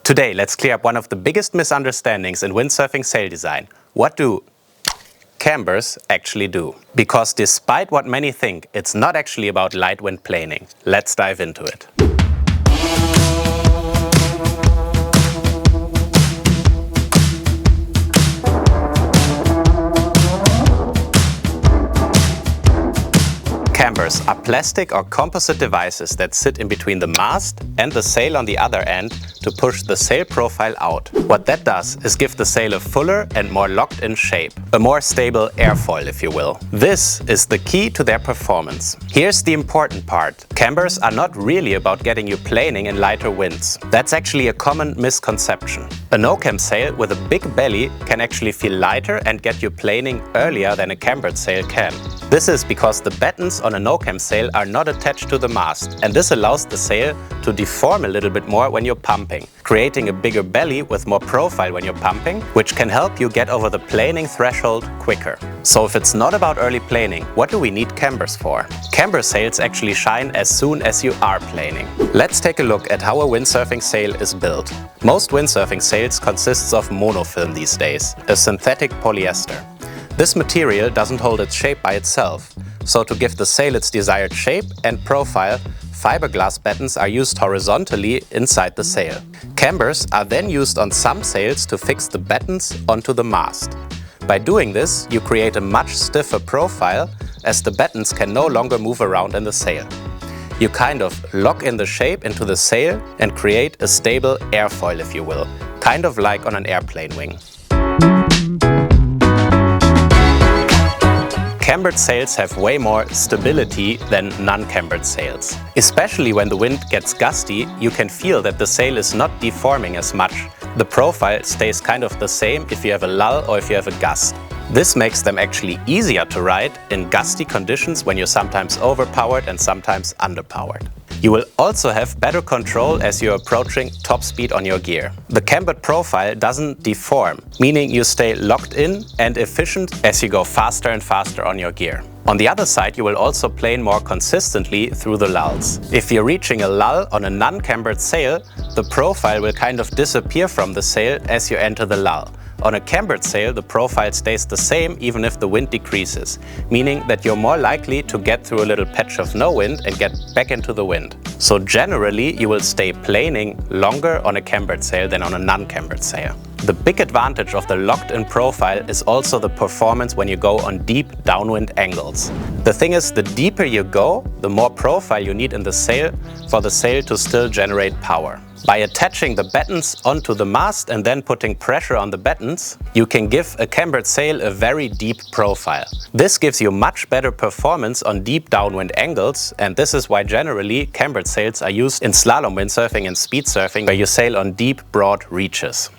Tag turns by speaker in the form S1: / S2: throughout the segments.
S1: Today, let's clear up one of the biggest misunderstandings in windsurfing sail design. What do cambers actually do? Because despite what many think, it's not actually about light wind planing. Let's dive into it. Cambers are plastic or composite devices that sit in between the mast and the sail on the other end to push the sail profile out. What that does is give the sail a fuller and more locked-in shape, a more stable airfoil, if you will. This is the key to their performance. Here's the important part. Cambers are not really about getting you planing in lighter winds. That's actually a common misconception. A no-cam sail with a big belly can actually feel lighter and get you planing earlier than a cambered sail can. This is because the battens on a no-cam sail are not attached to the mast, and this allows the sail to deform a little bit more when you're pumping, creating a bigger belly with more profile when you're pumping, which can help you get over the planing threshold quicker. So if it's not about early planing, what do we need cambers for? Camber sails actually shine as soon as you are planing. Let's take a look at how a windsurfing sail is built. Most windsurfing sails consists of monofilm these days, a synthetic polyester. This material doesn't hold its shape by itself, so to give the sail its desired shape and profile, fiberglass battens are used horizontally inside the sail. Cambers are then used on some sails to fix the battens onto the mast. By doing this, you create a much stiffer profile, as the battens can no longer move around in the sail. You kind of lock in the shape into the sail and create a stable airfoil, if you will, kind of like on an airplane wing. Cambered sails have way more stability than non-cambered sails. Especially when the wind gets gusty, you can feel that the sail is not deforming as much. The profile stays kind of the same if you have a lull or if you have a gust. This makes them actually easier to ride in gusty conditions when you're sometimes overpowered and sometimes underpowered. You will also have better control as you're approaching top speed on your gear. The cambered profile doesn't deform, meaning you stay locked in and efficient as you go faster and faster on your gear. On the other side, you will also plane more consistently through the lulls. If you're reaching a lull on a non-cambered sail, the profile will kind of disappear from the sail as you enter the lull. On a cambered sail, the profile stays the same even if the wind decreases, meaning that you're more likely to get through a little patch of no wind and get back into the wind. So generally, you will stay planing longer on a cambered sail than on a non-cambered sail. The big advantage of the locked-in profile is also the performance when you go on deep downwind angles. The thing is, the deeper you go, the more profile you need in the sail for the sail to still generate power. By attaching the battens onto the mast and then putting pressure on the battens, you can give a cambered sail a very deep profile. This gives you much better performance on deep downwind angles, and this is why generally cambered sails are used in slalom windsurfing and speed surfing, where you sail on deep, broad reaches.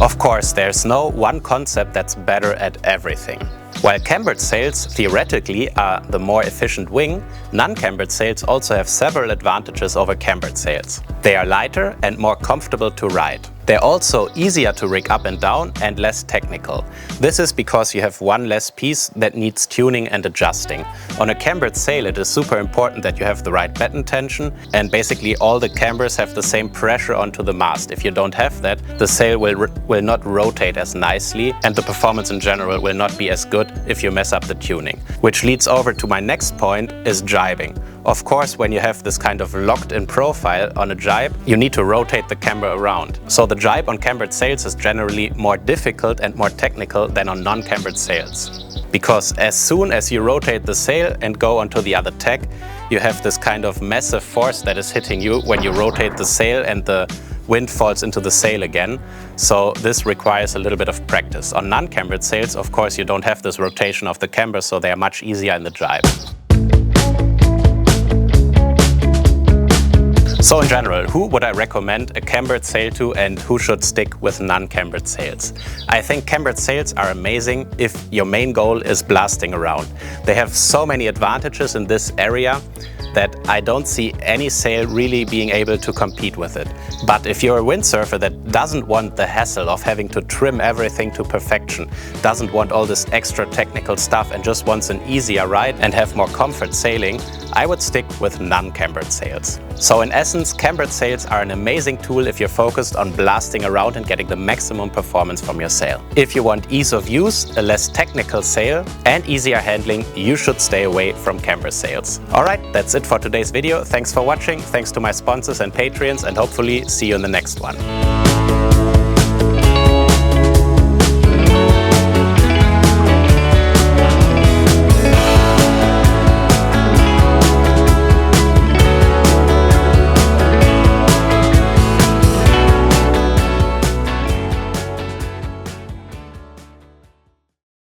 S1: Of course, there's no one concept that's better at everything. While cambered sails theoretically are the more efficient wing, non-cambered sails also have several advantages over cambered sails. They are lighter and more comfortable to ride. They're also easier to rig up and down and less technical. This is because you have one less piece that needs tuning and adjusting. On a cambered sail, it is super important that you have the right batten tension, and basically all the cambers have the same pressure onto the mast. If you don't have that, the sail will not rotate as nicely, and the performance in general will not be as good if you mess up the tuning. Which leads over to my next point, is jibing. Of course, when you have this kind of locked-in profile on a jibe, you need to rotate the camber around. So the jibe on cambered sails is generally more difficult and more technical than on non-cambered sails. Because as soon as you rotate the sail and go onto the other tack, you have this kind of massive force that is hitting you when you rotate the sail and the wind falls into the sail again. So this requires a little bit of practice. On non-cambered sails, of course, you don't have this rotation of the camber, so they are much easier in the jibe. So in general, who would I recommend a cambered sail to and who should stick with non-cambered sails? I think cambered sails are amazing if your main goal is blasting around. They have so many advantages in this area that I don't see any sail really being able to compete with it. But if you're a windsurfer that doesn't want the hassle of having to trim everything to perfection, doesn't want all this extra technical stuff and just wants an easier ride and have more comfort sailing, I would stick with non-cambered sails. So in essence, cambered sails are an amazing tool if you're focused on blasting around and getting the maximum performance from your sail. If you want ease of use, a less technical sail, and easier handling, you should stay away from Cambersails. Alright, that's it for today's video. Thanks for watching, thanks to my sponsors and Patreons, and hopefully see you in the next one.